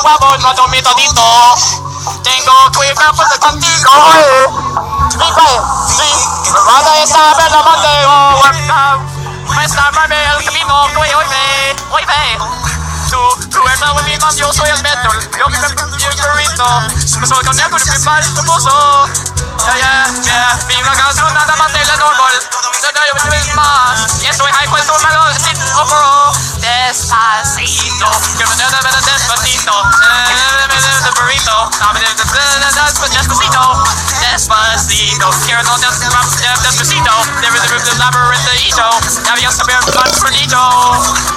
guapo, no dormito dito. Tengo que ir contigo. Cuando está verde Mateo, me está el camino que hoy ve. Tú eres el único, yo soy el metro. Yo que me el burrito. Me soy con el principal famoso. Mi canción nada más de la normal. Yo soy más. Y estoy high cuando me lo siento overall. Despacito. Que me da despacito. Burrito. Despacito. Despacito. Quiero no despacito. There is a labyrinth. Había saber más bonito.